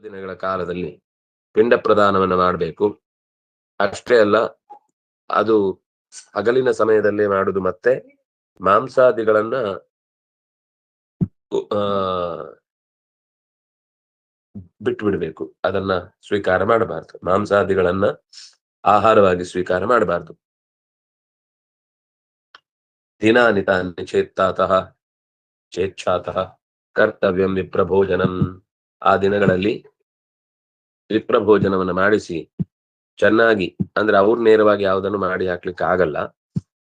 ದಿನಗಳ ಕಾಲದಲ್ಲಿ ಪಿಂಡ ಪ್ರದಾನವನ್ನು ಮಾಡಬೇಕು. ಅಷ್ಟೇ ಅಲ್ಲ, ಅದು ಹಗಲಿನ ಸಮಯದಲ್ಲೇ ಮಾಡುದು. ಮತ್ತೆ ಮಾಂಸಾದಿಗಳನ್ನ ಆ ಬಿಟ್ಟು ಬಿಡಬೇಕು. ಅದನ್ನ ಸ್ವೀಕಾರ ಮಾಡಬಾರ್ದು. ಮಾಂಸಾದಿಗಳನ್ನ ಆಹಾರವಾಗಿ ಸ್ವೀಕಾರ ಮಾಡಬಾರ್ದು. ದಿನಾನಿ ತಾನಿ ಚೇಚ್ಛಾತಃ ಕರ್ತವ್ಯಂ ವಿಪ್ರಭೋಜನಂ. ಆ ದಿನಗಳಲ್ಲಿ ವಿಪ್ರಭೋಜನವನ್ನು ಮಾಡಿಸಿ ಚೆನ್ನಾಗಿ, ಅಂದ್ರೆ ಅವ್ರು ನೇರವಾಗಿ ಯಾವುದನ್ನು ಮಾಡಿ ಹಾಕ್ಲಿಕ್ಕೆ ಆಗಲ್ಲ,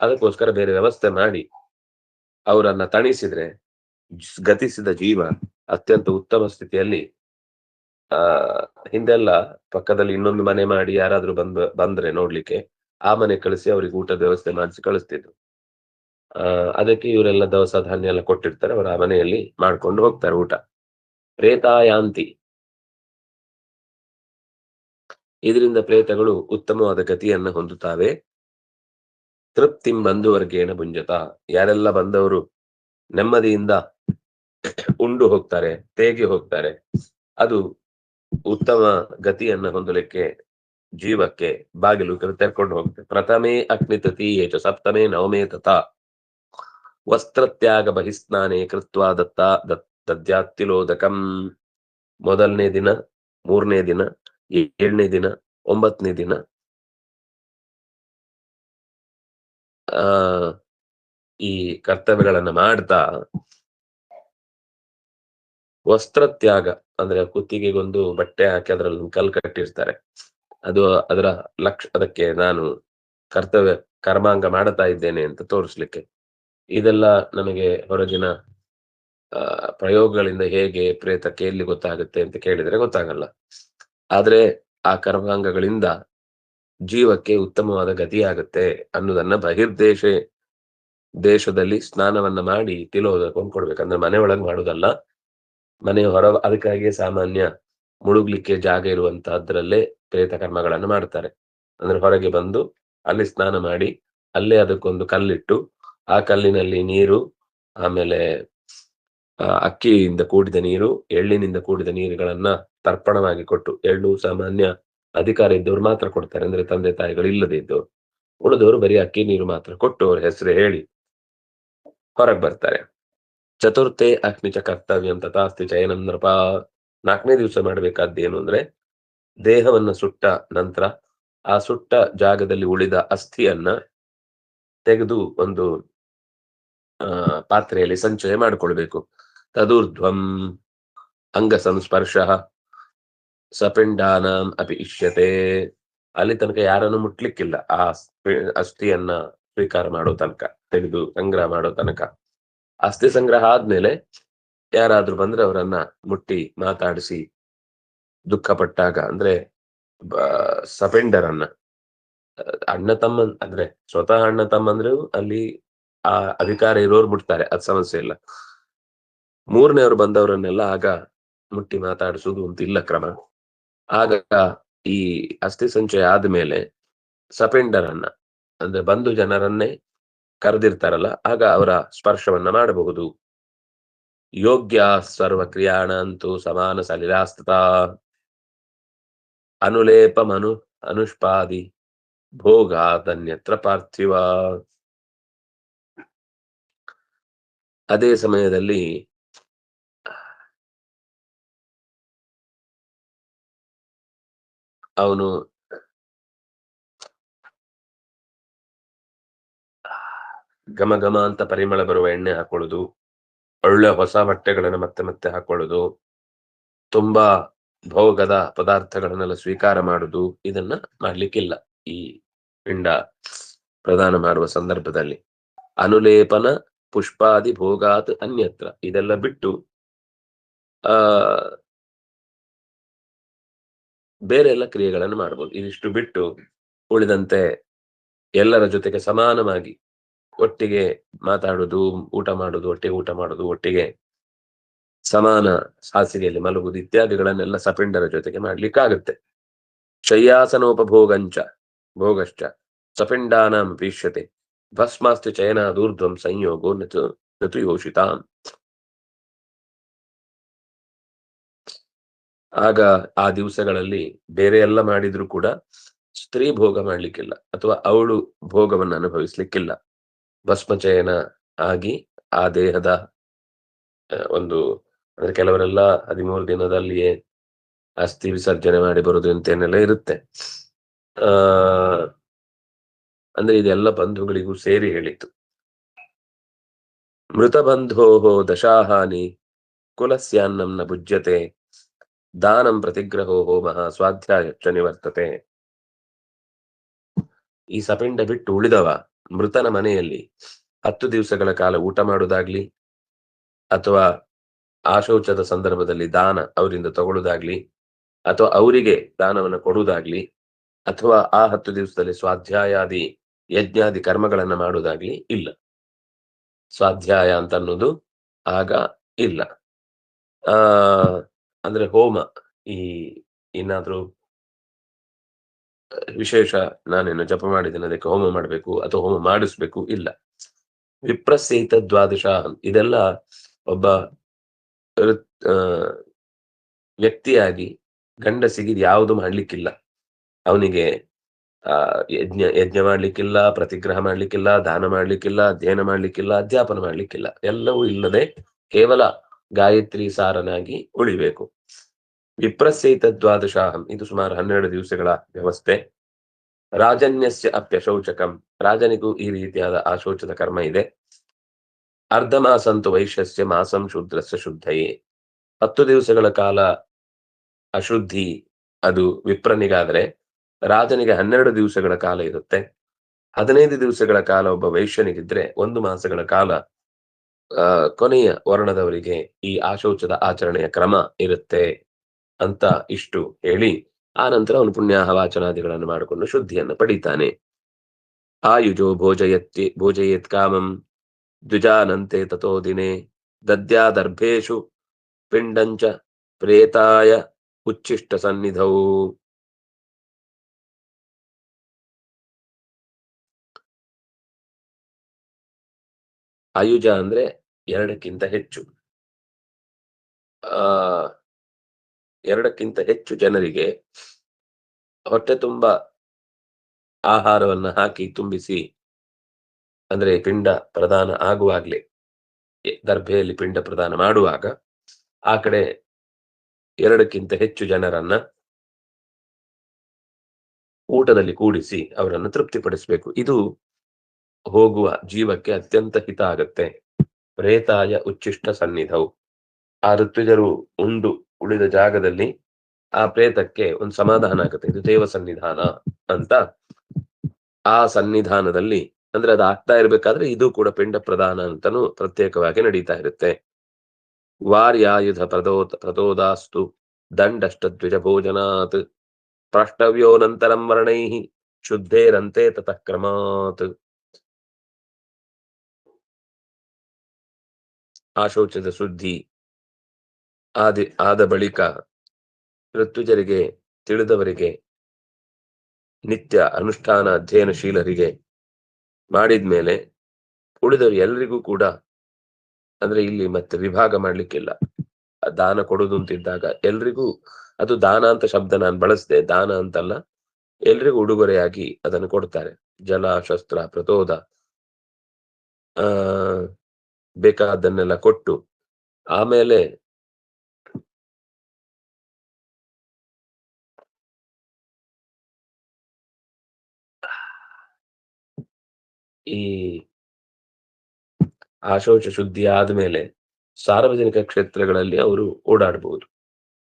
ಅದಕ್ಕೋಸ್ಕರ ಬೇರೆ ವ್ಯವಸ್ಥೆ ಮಾಡಿ ಅವರನ್ನ ತಣಿಸಿದ್ರೆ ಗತಿಸಿದ ಜೀವ ಅತ್ಯಂತ ಉತ್ತಮ ಸ್ಥಿತಿಯಲ್ಲಿ ಹಿಂದೆಲ್ಲ ಪಕ್ಕದಲ್ಲಿ ಇನ್ನೊಂದು ಮನೆ ಮಾಡಿ ಯಾರಾದ್ರೂ ಬಂದ್ರೆ ನೋಡ್ಲಿಕ್ಕೆ ಆ ಮನೆ ಕಳಿಸಿ ಅವ್ರಿಗೆ ಊಟದ ವ್ಯವಸ್ಥೆ ಮಾಡಿಸಿ ಕಳಿಸ್ತಿದ್ರು. ಅದಕ್ಕೆ ಇವರೆಲ್ಲ ದವಸ ಧಾನ್ಯ ಎಲ್ಲ ಕೊಟ್ಟಿರ್ತಾರೆ, ಅವರ ಆ ಮನೆಯಲ್ಲಿ ಮಾಡ್ಕೊಂಡು ಹೋಗ್ತಾರೆ ಊಟ. ಪ್ರೇತಾಯಾಂತಿ, ಇದರಿಂದ ಪ್ರೇತಗಳು ಉತ್ತಮವಾದ ಗತಿಯನ್ನ ಹೊಂದುತ್ತವೆ. ತೃಪ್ತಿಂ ಬಂಧುವರ್ಗೇಣ ಭುಂಜತ, ಯಾರೆಲ್ಲ ಬಂದವರು ನೆಮ್ಮದಿಯಿಂದ ಉಂಡು ಹೋಗ್ತಾರೆ, ತೇಗಿ ಹೋಗ್ತಾರೆ, ಅದು ಉತ್ತಮ ಗತಿಯನ್ನ ಹೊಂದಲಿಕ್ಕೆ ಜೀವಕ್ಕೆ ಬಾಗಿಲು ತೆರ್ಕೊಂಡು ಹೋಗ್ತದೆ. ಪ್ರಥಮೇ ಅಗ್ನಿತತೀಯೇಚ ಸಪ್ತಮೇ ನವಮೇ ತಥಾ ವಸ್ತ್ರತ್ಯಾಗ ಬಹಿಸ್ನಾನೆ ಕೃತ್ವಾ ದದ್ಯಾತ್ತಿಲೋದಕಂ. ಮೊದಲನೇ ದಿನ, 3ನೇ ದಿನ, 7ನೇ ದಿನ, 9ನೇ ದಿನ ಈ ಕರ್ತವ್ಯಗಳನ್ನ ಮಾಡ್ತಾ ವಸ್ತ್ರತ್ಯಾಗ ಅಂದ್ರೆ ಕುತ್ತಿಗೆಗೊಂದು ಬಟ್ಟೆ ಹಾಕಿ ಅದರಲ್ಲಿ ಕಲ್ ಕಟ್ಟಿರ್ತಾರೆ. ಅದು ಅದರ ಅದಕ್ಕೆ ನಾನು ಕರ್ತವ್ಯ ಕರ್ಮಾಂಗ ಮಾಡ್ತಾ ಇದ್ದೇನೆ ಅಂತ ತೋರಿಸ್ಲಿಕ್ಕೆ. ಇದೆಲ್ಲ ನಮಗೆ ಹೊರಗಿನ ಪ್ರಯೋಗಗಳಿಂದ ಹೇಗೆ ಪ್ರೇತಕ್ಕೆ ಎಲ್ಲಿ ಗೊತ್ತಾಗುತ್ತೆ ಅಂತ ಕೇಳಿದ್ರೆ ಗೊತ್ತಾಗಲ್ಲ. ಆದ್ರೆ ಆ ಕರ್ಮಾಂಗಗಳಿಂದ ಜೀವಕ್ಕೆ ಉತ್ತಮವಾದ ಗತಿಯಾಗುತ್ತೆ ಅನ್ನೋದನ್ನ ದೇಶದಲ್ಲಿ ಸ್ನಾನವನ್ನ ಮಾಡಿ ತಿಲೋದಕವನ್ನು ಕೊಡ್ಬೇಕಂದ್ರೆ ಮನೆ ಒಳಗೆ ಮಾಡುದಲ್ಲ, ಮನೆ ಹೊರ. ಅದಕ್ಕಾಗಿ ಸಾಮಾನ್ಯ ಮುಳುಗ್ಲಿಕ್ಕೆ ಜಾಗ ಇರುವಂತಹದ್ರಲ್ಲೇ ಪ್ರೇತ ಕರ್ಮಗಳನ್ನು ಮಾಡ್ತಾರೆ. ಅಂದ್ರೆ ಹೊರಗೆ ಬಂದು ಅಲ್ಲಿ ಸ್ನಾನ ಮಾಡಿ ಅಲ್ಲೇ ಅದಕ್ಕೊಂದು ಕಲ್ಲಿಟ್ಟು ಆ ಕಲ್ಲಿನಲ್ಲಿ ನೀರು, ಆಮೇಲೆ ಅಕ್ಕಿಯಿಂದ ಕೂಡಿದ ನೀರು, ಎಳ್ಳಿನಿಂದ ಕೂಡಿದ ನೀರುಗಳನ್ನ ತರ್ಪಣವಾಗಿ ಕೊಟ್ಟು, ಎಳ್ಳು ಸಾಮಾನ್ಯ ಅಧಿಕಾರ ಇದ್ದವ್ರು ಮಾತ್ರ ಕೊಡ್ತಾರೆ, ಅಂದ್ರೆ ತಂದೆ ತಾಯಿಗಳು ಇಲ್ಲದೆ ಇದ್ದವ್ರು. ಉಳಿದವರು ಬರೀ ಅಕ್ಕಿ ನೀರು ಮಾತ್ರ ಕೊಟ್ಟು ಅವ್ರ ಹೆಸರು ಹೇಳಿ ಹೊರಗೆ ಬರ್ತಾರೆ. ಚತುರ್ಥೆ ಅಗ್ನಿಚ ಕರ್ತವ್ಯಂ ತಥಾಸ್ತಿ ಚಯನಂ ನೃಪ. 4ನೇ ದಿವಸ ಮಾಡ್ಬೇಕಾದ್ದೇನು ಅಂದ್ರೆ ದೇಹವನ್ನ ಸುಟ್ಟ ನಂತರ ಆ ಸುಟ್ಟ ಜಾಗದಲ್ಲಿ ಉಳಿದ ಅಸ್ಥಿಯನ್ನ ತೆಗೆದು ಒಂದು ಪಾತ್ರೆಯಲ್ಲಿ ಸಂಚಯ ಮಾಡಿಕೊಳ್ಬೇಕು. ತದೂರ್ಧ್ವಂ ಅಂಗ ಸಂಸ್ಪರ್ಶ ಸಪಿಂಡಾನಾಂ ಅಪಿ ಇಷ್ಯತೆ. ಅಲ್ಲಿ ತನಕ ಯಾರನ್ನು ಮುಟ್ಲಿಕ್ಕಿಲ್ಲ, ಆ ಅಸ್ಥಿಯನ್ನ ಸ್ವೀಕಾರ ಮಾಡೋ ತನಕ, ತೆಗೆದು ಸಂಗ್ರಹ ಮಾಡೋ ತನಕ. ಅಸ್ಥಿ ಸಂಗ್ರಹ ಆದ್ಮೇಲೆ ಯಾರಾದ್ರೂ ಬಂದ್ರೆ ಅವರನ್ನ ಮುಟ್ಟಿ ಮಾತಾಡಿಸಿ ದುಃಖ ಪಟ್ಟಾಗ, ಅಂದ್ರೆ ಸಪೆಂಡರನ್ನ, ಅಣ್ಣ ತಮ್ಮ ಅಂದ್ರೆ ಸ್ವತಃ ಅಣ್ಣ ತಮ್ಮಂದ್ರು ಅಲ್ಲಿ ಆ ಅಧಿಕಾರ ಇರೋರು ಮುಟ್ತಾರೆ, ಅದ್ ಸಮಸ್ಯೆ ಇಲ್ಲ. 3ನೇವರು ಬಂದವರನ್ನೆಲ್ಲ ಆಗ ಮುಟ್ಟಿ ಮಾತಾಡಿಸುದು ಅಂತಿಲ್ಲ ಕ್ರಮ. ಆಗ ಈ ಅಸ್ಥಿ ಸಂಚಯ ಆದ್ಮೇಲೆ ಸಪೆಂಡರನ್ನ, ಅಂದ್ರೆ ಬಂಧು ಜನರನ್ನೇ ಕರೆದಿರ್ತಾರಲ್ಲ, ಆಗ ಅವರ ಸ್ಪರ್ಶವನ್ನ ಮಾಡಬಹುದು. ಯೋಗ್ಯ ಸರ್ವ ಕ್ರಿಯಾಣಂತೂ ಸಮಾನ ಸಲಿಲಾಸ್ತತ ಅನುಲೇಪಮನು ಅನುಷ್ಪಾದಿ ಭೋಗಾದನ್ಯತ್ರ ಪಾರ್ಥಿವ. ಅದೇ ಸಮಯದಲ್ಲಿ ಅವನು ಘಮ ಘಮ ಅಂತ ಪರಿಮಳ ಬರುವ ಎಣ್ಣೆ ಹಾಕೊಳ್ಳುದು, ಒಳ್ಳೆ ಹೊಸ ಬಟ್ಟೆಗಳನ್ನು ಮತ್ತೆ ಮತ್ತೆ ಹಾಕೊಳ್ಳುದು, ತುಂಬಾ ಭೋಗದ ಪದಾರ್ಥಗಳನ್ನೆಲ್ಲ ಸ್ವೀಕಾರ ಮಾಡುದು, ಇದನ್ನ ಮಾಡ್ಲಿಕ್ಕಿಲ್ಲ ಈ ಪಿಂಡ ಪ್ರದಾನ ಮಾಡುವ ಸಂದರ್ಭದಲ್ಲಿ. ಅನುಲೇಪನ ಪುಷ್ಪಾದಿ ಭೋಗಾತ್ ಅನ್ಯತ್ರ, ಇದೆಲ್ಲ ಬಿಟ್ಟು ಬೇರೆ ಎಲ್ಲ ಕ್ರಿಯೆಗಳನ್ನು ಮಾಡ್ಬೋದು. ಇದಿಷ್ಟು ಬಿಟ್ಟು ಉಳಿದಂತೆ ಎಲ್ಲರ ಜೊತೆಗೆ ಸಮಾನವಾಗಿ ಒಟ್ಟಿಗೆ ಮಾತಾಡುದು, ಊಟ ಮಾಡುದು, ಒಟ್ಟಿಗೆ ಊಟ ಮಾಡುದು, ಒಟ್ಟಿಗೆ ಸಮಾನ ಹಾಸಿಗೆಯಲ್ಲಿ ಮಲಗುದು ಇತ್ಯಾದಿಗಳನ್ನೆಲ್ಲ ಸಪಿಂಡರ ಜೊತೆಗೆ ಮಾಡ್ಲಿಕ್ಕಾಗುತ್ತೆ. ಶಯ್ಯಾಸನೋಪಭೋಗಂಚ ಭೋಗಶ್ಚ ಸಪಿಂಡಾನಾಂ ಪ್ರೀಷ್ಯತೆ ಭಸ್ಮಾಸ್ತಿ ಚಯನಾದೂರ್ಧ್ವಂ ಸಂಯೋಗೋ ನತು ಯೋಷಿತಾಂ. ಆಗ ಆ ದಿವಸಗಳಲ್ಲಿ ಬೇರೆ ಎಲ್ಲ ಮಾಡಿದ್ರು ಕೂಡ ಸ್ತ್ರೀ ಭೋಗ ಮಾಡ್ಲಿಕ್ಕಿಲ್ಲ ಅಥವಾ ಅವಳು ಭೋಗವನ್ನು ಅನುಭವಿಸ್ಲಿಕ್ಕಿಲ್ಲ. ಭಸ್ಮಚಯನ ಆಗಿ ಆ ದೇಹದ ಒಂದು ಅಂದ್ರೆ ಕೆಲವರೆಲ್ಲ 13 ದಿನದಲ್ಲಿಯೇ ಅಸ್ಥಿ ವಿಸರ್ಜನೆ ಮಾಡಿ ಬರುದು ಅಂತೇನೆಲ್ಲ ಇರುತ್ತೆ. ಆ ಅಂದ್ರೆ ಇದೆಲ್ಲ ಬಂಧುಗಳಿಗೂ ಸೇರಿ ಹೇಳಿತು. ಮೃತ ಬಂಧೋ ದಶಾಹಾನಿ ಕುಲಸ್ಯಾನ್ನಂ ನ ಭುಜ್ಯತೆ ದಾನಂ ಪ್ರತಿಗ್ರಹೋ ಹೋಮಃ ಸ್ವಾಧ್ಯಾಯಶ್ಚ ನಿವರ್ತತೆ. ಈ ಸಪಿಂಡ ಬಿಟ್ಟು ಉಳಿದವ ಮೃತನ ಮನೆಯಲ್ಲಿ 10 ದಿವಸಗಳ ಕಾಲ ಊಟ ಮಾಡುವುದಾಗ್ಲಿ ಅಥವಾ ಆಶೌಚದ ಸಂದರ್ಭದಲ್ಲಿ ದಾನ ಅವರಿಂದ ತಗೊಳ್ಳುವುದಾಗ್ಲಿ ಅಥವಾ ಅವರಿಗೆ ದಾನವನ್ನು ಕೊಡುವುದಾಗ್ಲಿ ಅಥವಾ ಆ 10 ದಿವಸದಲ್ಲಿ ಸ್ವಾಧ್ಯಾಯಾದಿ ಯಜ್ಞಾದಿ ಕರ್ಮಗಳನ್ನ ಮಾಡುವುದಾಗ್ಲಿ ಇಲ್ಲ. ಸ್ವಾಧ್ಯಾಯ ಅಂತ ಅನ್ನೋದು ಆಗ ಇಲ್ಲ. ಆ ಅಂದ್ರೆ ಹೋಮ ಈ ಏನಾದ್ರೂ ವಿಶೇಷ ನಾನೇನು ಜಪ ಮಾಡಿದ್ದೇನೆ ಅದಕ್ಕೆ ಹೋಮ ಮಾಡಬೇಕು ಅಥವಾ ಹೋಮ ಮಾಡಿಸ್ಬೇಕು ಇಲ್ಲ. ವಿಪ್ರಸೇತ ದ್ವಾದಶ ಇದೆಲ್ಲ ಒಬ್ಬ ಆ, ವ್ಯಕ್ತಿಯಾಗಿ ಗಂಡಸಿಗೆ ಯಾವುದು ಮಾಡ್ಲಿಕ್ಕಿಲ್ಲ. ಅವನಿಗೆ ಯಜ್ಞ ಮಾಡ್ಲಿಕ್ಕಿಲ್ಲ, ಪ್ರತಿಗ್ರಹ ಮಾಡ್ಲಿಕ್ಕಿಲ್ಲ, ದಾನ ಮಾಡ್ಲಿಕ್ಕಿಲ್ಲ, ಅಧ್ಯಯನ ಮಾಡ್ಲಿಕ್ಕಿಲ್ಲ, ಅಧ್ಯಾಪನ ಮಾಡ್ಲಿಕ್ಕಿಲ್ಲ. ಎಲ್ಲವೂ ಇಲ್ಲದೆ ಕೇವಲ ಗಾಯತ್ರಿ ಸಾರನಾಗಿ ಉಳಿಬೇಕು. ವಿಪ್ರಸೇತ ದ್ವಾದಶಾಹಂ ಇದು ಸುಮಾರು 12 ದಿವಸಗಳ ವ್ಯವಸ್ಥೆ. ರಾಜನ್ಯಸ್ಯ ಅಪ್ಯಶೌಚಕಂ ರಾಜನಿಗೂ ಈ ರೀತಿಯಾದ ಆಶೋಚದ ಕರ್ಮ ಇದೆ. ಅರ್ಧ ಮಾಸಂತು ವೈಶ್ಯಸ್ಯ ಮಾಸಂ ಶೂದ್ರಸ್ಯ ಶುದ್ಧಯೇ 10 ದಿವಸಗಳ ಕಾಲ ಅಶುದ್ಧಿ ಅದು ವಿಪ್ರನಿಗಾದರೆ ರಾಜನಿಗೆ 12 ದಿವಸಗಳ ಕಾಲ ಇರುತ್ತೆ. 15 ದಿವಸಗಳ ಕಾಲ ಒಬ್ಬ ವೈಶ್ಯನಿಗಿದ್ರೆ 1 ಮಾಸಗಳ ಕಾಲ ಕೊನೆಯ ವರ್ಣದವರಿಗೆ ಈ ಆಶೌಚದ ಆಚರಣೆಯ ಕ್ರಮ ಇರುತ್ತೆ ಅಂತ ಇಷ್ಟು ಹೇಳಿ ಆ ನಂತರ ಅವನು ಪುಣ್ಯಾಹ ವಾಚನಾದಿಗಳನ್ನು ಮಾಡಿಕೊಂಡು ಶುದ್ಧಿಯನ್ನು ಪಡಿತಾನೆ. ಆಯುಜೋ ಭೋಜಯೇತ್ ಕಾಮಂ ದ್ವಿಜಾನಂತೆ ತಥೋ ದಿನೇ ದದ್ಯಾದರ್ಭೇಷು ಪಿಂಡಂಚ ಪ್ರೇತಾಯ ಉಚ್ಚಿಷ್ಟ ಸನ್ನಿಧೌ. ಆಯುಜ ಅಂದ್ರೆ 2ಕ್ಕಿಂತ ಹೆಚ್ಚು. ಆ 2ಕ್ಕಿಂತ ಹೆಚ್ಚು ಜನರಿಗೆ ಹೊಟ್ಟೆ ತುಂಬಾ ಆಹಾರವನ್ನ ಹಾಕಿ ತುಂಬಿಸಿ ಅಂದ್ರೆ ಪಿಂಡ ಪ್ರದಾನ ಆಗುವಾಗ್ಲೇ ದರ್ಭೆಯಲ್ಲಿ ಪಿಂಡ ಪ್ರದಾನ ಮಾಡುವಾಗ ಆ ಕಡೆ 2ಕ್ಕಿಂತ ಹೆಚ್ಚು ಜನರನ್ನ ಊಟದಲ್ಲಿ ಕೂಡಿಸಿ ಅವರನ್ನು ತೃಪ್ತಿಪಡಿಸಬೇಕು. ಇದು ಹೋಗುವ ಜೀವಕ್ಕೆ ಅತ್ಯಂತ ಹಿತ ಆಗತ್ತೆ. ಪ್ರೇತಾಯ ಉಚ್ಚಿಷ್ಟ ಸನ್ನಿಧವು ಆ ಋತ್ವಿಜರು ಉಂಡು ಉಳಿದ ಜಾಗದಲ್ಲಿ ಆ ಪ್ರೇತಕ್ಕೆ ಒಂದು ಸಮಾಧಾನ ಆಗುತ್ತೆ. ಇದು ದೇವ ಸನ್ನಿಧಾನ ಅಂತ ಆ ಸನ್ನಿಧಾನದಲ್ಲಿ ಅಂದ್ರೆ ಅದು ಆಗ್ತಾ ಇರ್ಬೇಕಾದ್ರೆ ಇದು ಕೂಡ ಪಿಂಡ ಪ್ರದಾನ ಅಂತಾನು ಪ್ರತ್ಯೇಕವಾಗಿ ನಡೀತಾ ಇರುತ್ತೆ. ವಾರ್ಯಾಯುಧ ಪ್ರದೋದಾಸ್ತು ದಂಡಷ್ಟ ದ್ವಿಜ ಭೋಜನಾತ್ ಪ್ರಾಷ್ಟವ್ಯೋನಂತರಂ ವರ್ಣೈಃ ಶುದ್ಧೇರಂತೆ ತತಃ ಕ್ರಮಾತ್. ಆಶೌಚದ ಶುದ್ಧಿ ಆದ ಬಳಿಕ ಋತುಜರಿಗೆ ತಿಳಿದವರಿಗೆ ನಿತ್ಯ ಅನುಷ್ಠಾನ ಅಧ್ಯಯನಶೀಲರಿಗೆ ಮಾಡಿದ್ಮೇಲೆ ಉಳಿದವರು ಎಲ್ರಿಗೂ ಕೂಡ ಅಂದ್ರೆ ಇಲ್ಲಿ ಮತ್ತೆ ವಿಭಾಗ ಮಾಡ್ಲಿಕ್ಕಿಲ್ಲ. ದಾನ ಕೊಡುದು ಅಂತಿದ್ದಾಗ ಎಲ್ರಿಗೂ ಅದು ದಾನ ಅಂತ ಶಬ್ದ ನಾನು ಬಳಸ್ದೆ, ದಾನ ಅಂತಲ್ಲ, ಎಲ್ರಿಗೂ ಉಡುಗೊರೆಯಾಗಿ ಅದನ್ನು ಕೊಡ್ತಾರೆ. ಜಲ ಶಸ್ತ್ರ ಪ್ರತೋದ ಬೇಕಾದನ್ನೆಲ್ಲ ಕೊಟ್ಟು ಆಮೇಲೆ ಈ ಆಶೌಚ ಶುದ್ಧಿ ಆದ್ಮೇಲೆ ಸಾರ್ವಜನಿಕ ಕ್ಷೇತ್ರಗಳಲ್ಲಿ ಅವರು ಓಡಾಡಬಹುದು.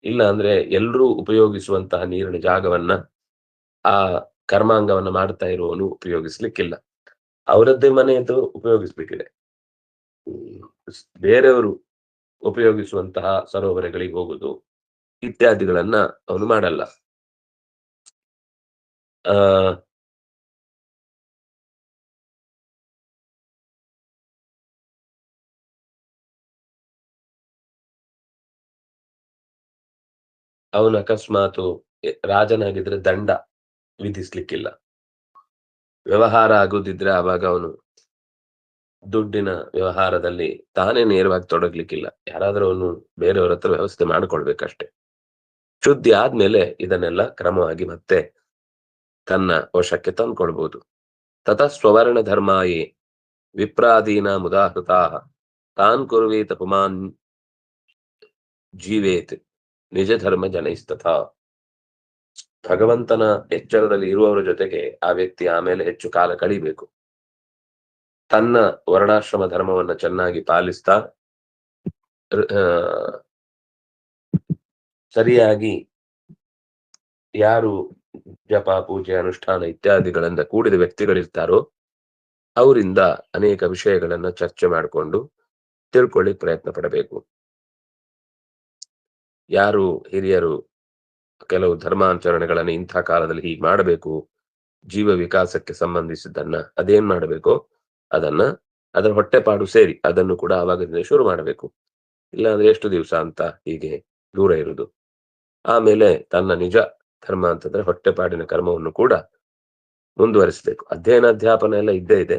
ಇಲ್ಲ ಅಂದ್ರೆ ಎಲ್ರೂ ಉಪಯೋಗಿಸುವಂತಹ ನೀರಿನ ಜಾಗವನ್ನ ಆ ಕರ್ಮಾಂಗವನ್ನ ಮಾಡ್ತಾ ಇರುವವನು ಉಪಯೋಗಿಸ್ಲಿಕ್ಕಿಲ್ಲ. ಅವರದ್ದೇ ಮನೆಯದ್ದು ಉಪಯೋಗಿಸ್ಬೇಕಿದೆ. ಬೇರೆಯವರು ಉಪಯೋಗಿಸುವಂತಹ ಸರೋವರಗಳಿಗೆ ಹೋಗುದು ಇತ್ಯಾದಿಗಳನ್ನ ಅವನು ಮಾಡಲ್ಲ. ಆ ಅವನು ಅಕಸ್ಮಾತ್ ರಾಜನಾಗಿದ್ರೆ ದಂಡ ವಿಧಿಸ್ಲಿಕ್ಕಿಲ್ಲ. ವ್ಯವಹಾರ ಆಗುದಿದ್ರೆ ಆವಾಗ ಅವನು ದುಡ್ಡಿನ ವ್ಯವಹಾರದಲ್ಲಿ ತಾನೇ ನೇರವಾಗಿ ತೊಡಗ್ಲಿಕ್ಕಿಲ್ಲ. ಯಾರಾದ್ರೂ ಅವನು ಬೇರೆಯವ್ರ ಹತ್ರ ವ್ಯವಸ್ಥೆ ಮಾಡ್ಕೊಳ್ಬೇಕಷ್ಟೆ. ಶುದ್ಧಿ ಆದ್ಮೇಲೆ ಇದನ್ನೆಲ್ಲ ಕ್ರಮವಾಗಿ ಮತ್ತೆ ತನ್ನ ವಶಕ್ಕೆ ತಂದ್ಕೊಳ್ಬಹುದು. ತತಃ ಸ್ವವರ್ಣ ಧರ್ಮಾಯೇ ವಿಪ್ರಾದೀನ ಮುದಾಹೃತಾ ತಾನ್ ಕುರ್ವೀತ ಪುಮಾನ್ ಜೀವೇತ್ ನಿಜ ಧರ್ಮ ಜನೈಸ್ತಥಾ. ಭಗವಂತನ ಎಚ್ಚರದಲ್ಲಿ ಇರುವವರ ಜೊತೆಗೆ ಆ ವ್ಯಕ್ತಿ ಆಮೇಲೆ ಹೆಚ್ಚು ಕಾಲ ಕಳಿಬೇಕು. ತನ್ನ ವರ್ಣಾಶ್ರಮ ಧರ್ಮವನ್ನ ಚೆನ್ನಾಗಿ ಪಾಲಿಸ್ತಾ ಸರಿಯಾಗಿ ಯಾರು ಜಪ ಪೂಜೆ ಅನುಷ್ಠಾನ ಇತ್ಯಾದಿಗಳಿಂದ ಕೂಡಿದ ವ್ಯಕ್ತಿಗಳಿರ್ತಾರೋ ಅವರಿಂದ ಅನೇಕ ವಿಷಯಗಳನ್ನ ಚರ್ಚೆ ಮಾಡಿಕೊಂಡು ತಿಳ್ಕೊಳ್ಳಿ ಪ್ರಯತ್ನ ಪಡಬೇಕು. ಯಾರು ಹಿರಿಯರು ಕೆಲವು ಧರ್ಮಾಚರಣೆಗಳನ್ನು ಇಂಥ ಕಾಲದಲ್ಲಿ ಹೀಗೆ ಮಾಡಬೇಕು, ಜೀವ ವಿಕಾಸಕ್ಕೆ ಸಂಬಂಧಿಸಿದ್ದನ್ನ ಅದೇನ್ ಮಾಡಬೇಕು ಅದನ್ನ ಅದರ ಹೊಟ್ಟೆಪಾಡು ಸೇರಿ ಅದನ್ನು ಕೂಡ ಆವಾಗದಿಂದ ಶುರು ಮಾಡಬೇಕು. ಇಲ್ಲಾಂದ್ರೆ ಎಷ್ಟು ದಿವಸ ಅಂತ ಹೀಗೆ ದೂರ ಇರುವುದು. ಆಮೇಲೆ ತನ್ನ ನಿಜ ಧರ್ಮ ಅಂತಂದ್ರೆ ಹೊಟ್ಟೆಪಾಡಿನ ಕರ್ಮವನ್ನು ಕೂಡ ಮುಂದುವರಿಸಬೇಕು. ಅಧ್ಯಯನ ಅಧ್ಯಾಪನ ಎಲ್ಲ ಇದ್ದೇ ಇದೆ.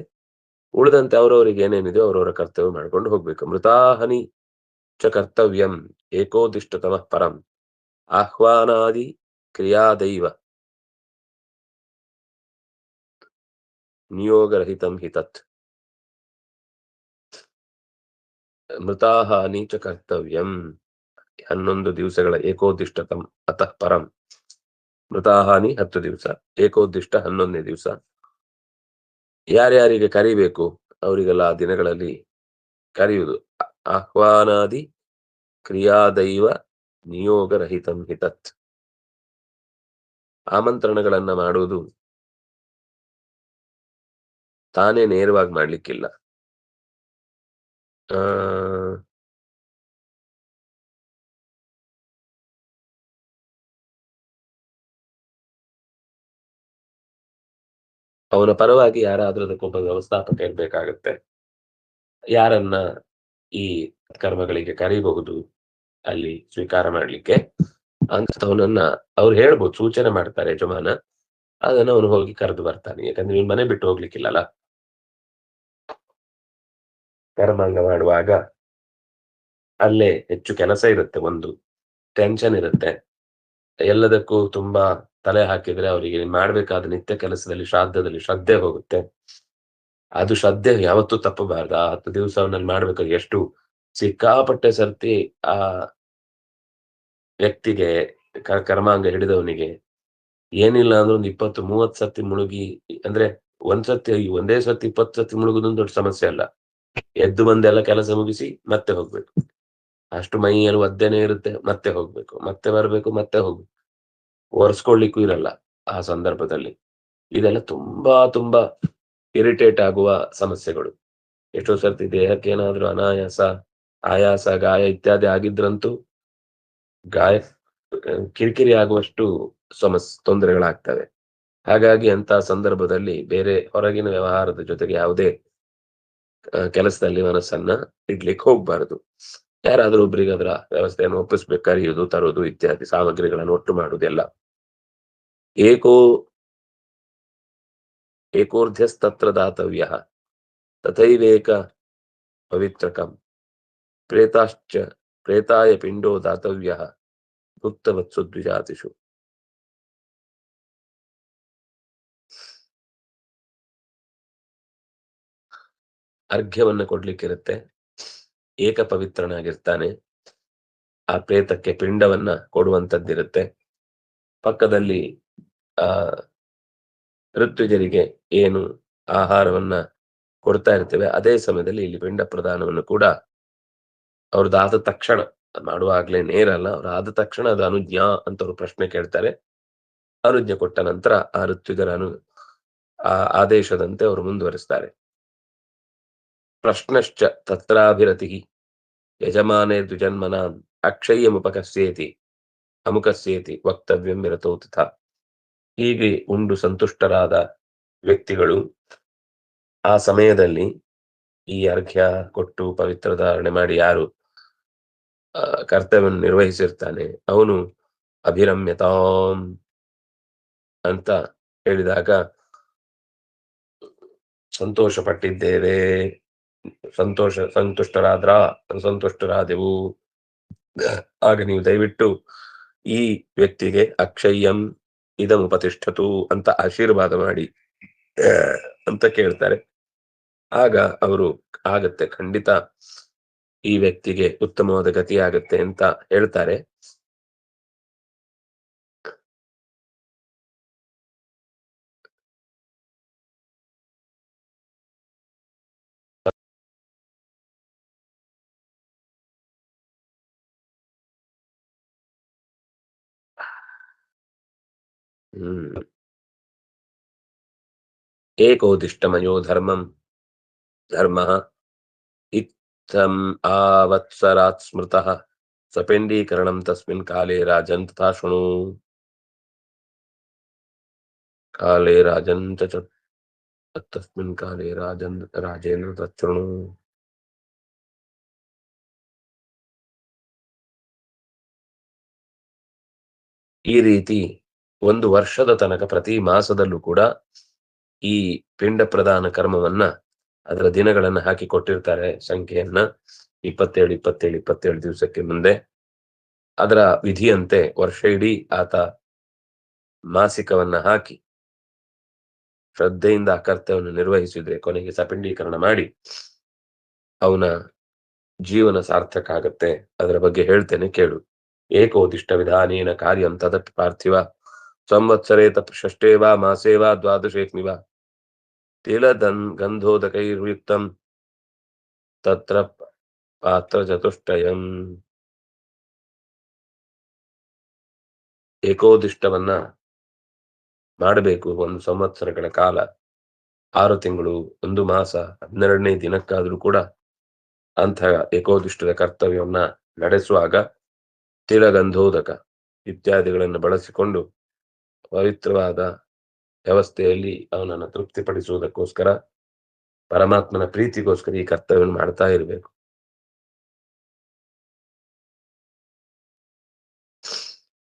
ಉಳಿದಂತೆ ಅವರವರಿಗೆ ಏನೇನಿದೆ ಅವರವರ ಕರ್ತವ್ಯ ಮಾಡ್ಕೊಂಡು ಹೋಗ್ಬೇಕು. ಮೃತಾಹನಿ ಚ ಕರ್ತವ್ಯಂ ಏಕೋದಿಷ್ಟತಮಃ ಪರಂ ಆಹ್ವಾನಾದಿ ಕ್ರಿಯಾದೈವ ನಿಯೋಗರಹಿತಂ ಹಿ ತತ್. ಮೃತಾಹಾನಿ ಚ ಕರ್ತವ್ಯಂ 11 ದಿವಸಗಳ ಏಕೋದಿಷ್ಟತಂ ಅತಃ ಪರಂ. ಮೃತಾಹಾನಿ 10 ದಿವಸ, ಏಕೋದಿಷ್ಟ 11ನೇ ದಿವಸ. ಯಾರ್ಯಾರಿಗೆ ಕರಿಬೇಕು ಅವರಿಗೆಲ್ಲ ಆ ದಿನಗಳಲ್ಲಿ ಕರೆಯುವುದು. ಆಹ್ವಾನಾದಿ ಕ್ರಿಯಾದೈವ ನಿಯೋಗರಹಿತಂ ಹಿ ತತ್. ಆಮಂತ್ರಣಗಳನ್ನ ಮಾಡುವುದು ತಾನೇ ನೇರವಾಗಿ ಮಾಡ್ಲಿಕ್ಕಿಲ್ಲ. ಅವನ ಪರವಾಗಿ ಯಾರಾದ್ರೂ ಅದಕ್ಕೊಬ್ಬ ವ್ಯವಸ್ಥಾಪಕ ಇರ್ಬೇಕಾಗತ್ತೆ. ಯಾರನ್ನ ಈ ಕರ್ಮಗಳಿಗೆ ಕರೀಬಹುದು ಅಲ್ಲಿ ಸ್ವೀಕಾರ ಮಾಡ್ಲಿಕ್ಕೆ ಅಂತವನನ್ನ ಅವ್ರು ಹೇಳ್ಬೋದು, ಸೂಚನೆ ಮಾಡ್ತಾರೆ ಯಜಮಾನ. ಅದನ್ನ ಅವನು ಹೋಗಿ ಕರೆದು ಬರ್ತಾನೆ. ಯಾಕಂದ್ರೆ ನೀವು ಮನೆ ಬಿಟ್ಟು ಹೋಗ್ಲಿಕ್ಕಿಲ್ಲಲ್ಲ. ಕರ್ಮಾಂಗ ಮಾಡುವಾಗ ಅಲ್ಲೇ ಹೆಚ್ಚು ಕೆಲಸ ಇರುತ್ತೆ, ಒಂದು ಟೆನ್ಷನ್ ಇರುತ್ತೆ. ಎಲ್ಲದಕ್ಕೂ ತುಂಬಾ ತಲೆ ಹಾಕಿದ್ರೆ ಅವರಿಗೆ ಮಾಡ್ಬೇಕಾದ ನಿತ್ಯ ಕೆಲಸದಲ್ಲಿ ಶ್ರಾದ್ದದಲ್ಲಿ ಶ್ರದ್ಧೆ ಹೋಗುತ್ತೆ. ಅದು ಶ್ರದ್ಧೆ ಯಾವತ್ತೂ ತಪ್ಪಬಾರ್ದು. ಆ 10 ದಿವಸ ಅವನಲ್ಲಿ ಮಾಡ್ಬೇಕಾದ್ರೆ ಎಷ್ಟು ಸಿಕ್ಕಾಪಟ್ಟೆ ಸರ್ತಿ ಆ ವ್ಯಕ್ತಿಗೆ ಕರ್ಮಾಂಗ ಹಿಡಿದವನಿಗೆ ಏನಿಲ್ಲ ಅಂದ್ರೆ ಒಂದು 20-30 ಸತಿ ಮುಳುಗಿ, ಅಂದ್ರೆ ಒಂದೇ ಸತಿ 20 ಸತಿ ಮುಳುಗುದೊಂದು ದೊಡ್ಡ ಸಮಸ್ಯೆ ಅಲ್ಲ. ಎದ್ದು ಬಂದೆಲ್ಲ ಕೆಲಸ ಮುಗಿಸಿ ಮತ್ತೆ ಹೋಗ್ಬೇಕು. ಅಷ್ಟು ಮೈಯಲ್ಲಿ ಒದ್ದೆನೆ ಇರುತ್ತೆ, ಮತ್ತೆ ಹೋಗ್ಬೇಕು, ಮತ್ತೆ ಬರ್ಬೇಕು, ಮತ್ತೆ ಹೋಗ್ಬೇಕು. ಒರೆಸ್ಕೊಳ್ಲಿಕ್ಕೂ ಇರಲ್ಲ ಆ ಸಂದರ್ಭದಲ್ಲಿ. ಇದೆಲ್ಲ ತುಂಬಾ ತುಂಬಾ ಇರಿಟೇಟ್ ಆಗುವ ಸಮಸ್ಯೆಗಳು. ಎಷ್ಟೋ ಸರ್ತಿ ದೇಹಕ್ಕೆ ಏನಾದ್ರೂ ಅನಾಯಾಸ, ಆಯಾಸ, ಗಾಯ ಇತ್ಯಾದಿ ಆಗಿದ್ರಂತೂ ಗಾಯ ಕಿರಿಕಿರಿ ಆಗುವಷ್ಟು ತೊಂದರೆಗಳಾಗ್ತವೆ. ಹಾಗಾಗಿ ಅಂತ ಸಂದರ್ಭದಲ್ಲಿ ಬೇರೆ ಹೊರಗಿನ ವ್ಯವಹಾರದ ಜೊತೆಗೆ ಯಾವುದೇ ಕೆಲಸದಲ್ಲಿ ಮನಸ್ಸನ್ನ ಇಡ್ಲಿಕ್ಕೆ ಹೋಗ್ಬಾರದು. ಯಾರಾದ್ರೂ ಒಬ್ರಿಗೆ ಅದರ ವ್ಯವಸ್ಥೆಯನ್ನು ಒಪ್ಪಿಸ್ಬೇಕು, ಕರೆಯುವುದು, ತರುವುದು ಇತ್ಯಾದಿ ಸಾಮಗ್ರಿಗಳನ್ನು ಒಟ್ಟು ಮಾಡುವುದೆಲ್ಲ. ಏಕೋರ್ಧ್ಯಸ್ತತ್ರ ದಾತವ್ಯ ತಥೈವೇಕ ಪವಿತ್ರಕಂ ಪ್ರೇತಾಯ ಪಿಂಡೋ ದಾತವ್ಯ ಭುಕ್ತವತ್ಸು ದ್ವಿಜಾತಿಷು. ಅರ್ಘ್ಯವನ್ನ ಕೊಡ್ಲಿಕ್ಕಿರುತ್ತೆ. ಏಕ ಪವಿತ್ರನಾಗಿರ್ತಾನೆ. ಆ ಪ್ರೇತಕ್ಕೆ ಪಿಂಡವನ್ನ ಕೊಡುವಂತದ್ದಿರುತ್ತೆ. ಪಕ್ಕದಲ್ಲಿ ಆ ಋತ್ವಿಜರಿಗೆ ಏನು ಆಹಾರವನ್ನ ಕೊಡ್ತಾ ಇರ್ತೇವೆ, ಅದೇ ಸಮಯದಲ್ಲಿ ಇಲ್ಲಿ ಪಿಂಡ ಪ್ರದಾನವನ್ನು ಕೂಡ ಅವ್ರದ್ದಾದ ತಕ್ಷಣ ಮಾಡುವಾಗ್ಲೇ ನೇರಲ್ಲ, ಅವ್ರಾದ ತಕ್ಷಣ ಅದು ಅನುಜ್ಞಾ ಅಂತ ಅವ್ರು ಪ್ರಶ್ನೆ ಕೇಳ್ತಾರೆ. ಅನುಜ್ಞೆ ಕೊಟ್ಟ ನಂತರ ಆ ಋತ್ವಿಜರ ಆ ಆದೇಶದಂತೆ ಅವರು ಮುಂದುವರಿಸ್ತಾರೆ. ಪ್ರಶ್ನಶ್ಚ ತತ್ರಾಭಿರತಿ ಯಜಮಾನೇ ದ್ವಿಜನ್ಮನಾಂ ಅಕ್ಷಯ್ಯಮುಪಕಸ್ಯೇತಿ ಅಮುಕಸ್ಯೇತಿ ವಕ್ತವ್ಯಂ ವಿರತೋ ತಥಾ. ಹೀಗೆ ಉಂಡು ಸಂತುಷ್ಟರಾದ ವ್ಯಕ್ತಿಗಳು ಆ ಸಮಯದಲ್ಲಿ ಈ ಅರ್ಘ್ಯ ಕೊಟ್ಟು ಪವಿತ್ರ ಧಾರಣೆ ಮಾಡಿ ಯಾರು ಕರ್ತವ್ಯವನ್ನು ನಿರ್ವಹಿಸಿರ್ತಾನೆ ಅವನು ಅಭಿರಮ್ಯತಾಂ ಅಂತ ಹೇಳಿದಾಗ ಸಂತೋಷ ಪಟ್ಟಿದ್ದೇವೆ, ಸಂತುಷ್ಟರಾದೆವು. ಆಗ ನೀವು ದಯವಿಟ್ಟು ಈ ವ್ಯಕ್ತಿಗೆ ಅಕ್ಷಯ್ಯಂ ಇದಮುಪತಿಷ್ಠತು ಅಂತ ಆಶೀರ್ವಾದ ಮಾಡಿ ಆ, ಅಂತ ಕೇಳ್ತಾರೆ. ಆಗ ಅವರು ಆಗತ್ತೆ, ಖಂಡಿತ ಈ ವ್ಯಕ್ತಿಗೆ ಉತ್ತಮವಾದ ಗತಿ ಆಗತ್ತೆ ಅಂತ ಹೇಳ್ತಾರೆ. ಹ್ಮ್. ಏಕೋದಿಷ್ಟಮಯೋ ಧರ್ಮ ಇತ್ತಂ ಆವತ್ಸರಾತ್ ಸ್ಮೃತಃ ಸಪೆಂಡೀಕರಣಂ ತಸ್ಮಿನ್ ಕಾಲೇ ರಾಜನ್ ತಥಾ ಶೃಣು. ಕಾಲೇ ರಾಜನ್ ತಸ್ಮಿನ್ ಕಾಲೇ ರಾಜೇಂದ್ರ ತಚ್ಚೃಣು. ಈ ರೀತಿ 1 ವರ್ಷದ ತನಕ ಪ್ರತಿ ಮಾಸದಲ್ಲೂ ಕೂಡ ಈ ಪಿಂಡ ಪ್ರದಾನ ಕರ್ಮವನ್ನ ಅದರ ದಿನಗಳನ್ನ ಹಾಕಿ ಕೊಟ್ಟಿರ್ತಾರೆ, ಸಂಖ್ಯೆಯನ್ನ 27 ದಿವಸಕ್ಕೆ ಮುಂದೆ. ಅದರ ವಿಧಿಯಂತೆ ವರ್ಷ ಇಡೀ ಆತ ಮಾಸಿಕವನ್ನ ಹಾಕಿ ಶ್ರದ್ಧೆಯಿಂದ ಆ ಕರ್ತವ್ಯವನ್ನು ನಿರ್ವಹಿಸಿದ್ರೆ ಕೊನೆಗೆ ಸಪಿಂಡೀಕರಣ ಮಾಡಿ ಅವನ ಜೀವನ ಸಾರ್ಥಕ ಆಗತ್ತೆ. ಅದರ ಬಗ್ಗೆ ಹೇಳ್ತೇನೆ ಕೇಳು. ಏಕೋದಿಷ್ಟ ವಿಧಾನೇನ ಕಾರ್ಯಂ ತದಪಿ ಪಾರ್ಥಿವ ಸಂವತ್ಸರೇ ಷಷ್ಠೇ ವಾ ಮಾಸೇ ವಾ ದ್ವಾದಶೇಸ್ಮಿ ವಾ ಗಂಧೋದಕೈರ್ಯುಕ್ತಂ ತತ್ರ ಪಾತ್ರ ಚತುಷ್ಟಯಂ. ಏಕೋದಿಷ್ಟವನ್ನ ಮಾಡಬೇಕು 1 ಸಂವತ್ಸರಗಳ ಕಾಲ, 6 ತಿಂಗಳು, 1 ಮಾಸ, 12ನೇ ದಿನಕ್ಕಾದ್ರೂ ಕೂಡ ಅಂಥ ಏಕೋದಿಷ್ಟದ ಕರ್ತವ್ಯವನ್ನ ನಡೆಸುವಾಗ ತಿಲಗಂಧೋದಕ ಇತ್ಯಾದಿಗಳನ್ನು ಬಳಸಿಕೊಂಡು ಪವಿತ್ರವಾದ ವ್ಯವಸ್ಥೆಯಲ್ಲಿ ಅವನನ್ನು ತೃಪ್ತಿಪಡಿಸುವುದಕ್ಕೋಸ್ಕರ, ಪರಮಾತ್ಮನ ಪ್ರೀತಿಗೋಸ್ಕರ ಈ ಕರ್ತವ್ಯವನ್ನು ಮಾಡ್ತಾ ಇರಬೇಕು.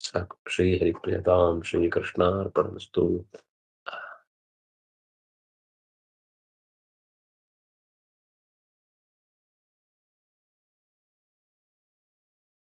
ಸಾಕು. ಶ್ರೀ ಹರಿಪ್ರಿಯತಾಂ ಶ್ರೀ ಕೃಷ್ಣಾರ್ಪಣಮಸ್ತು.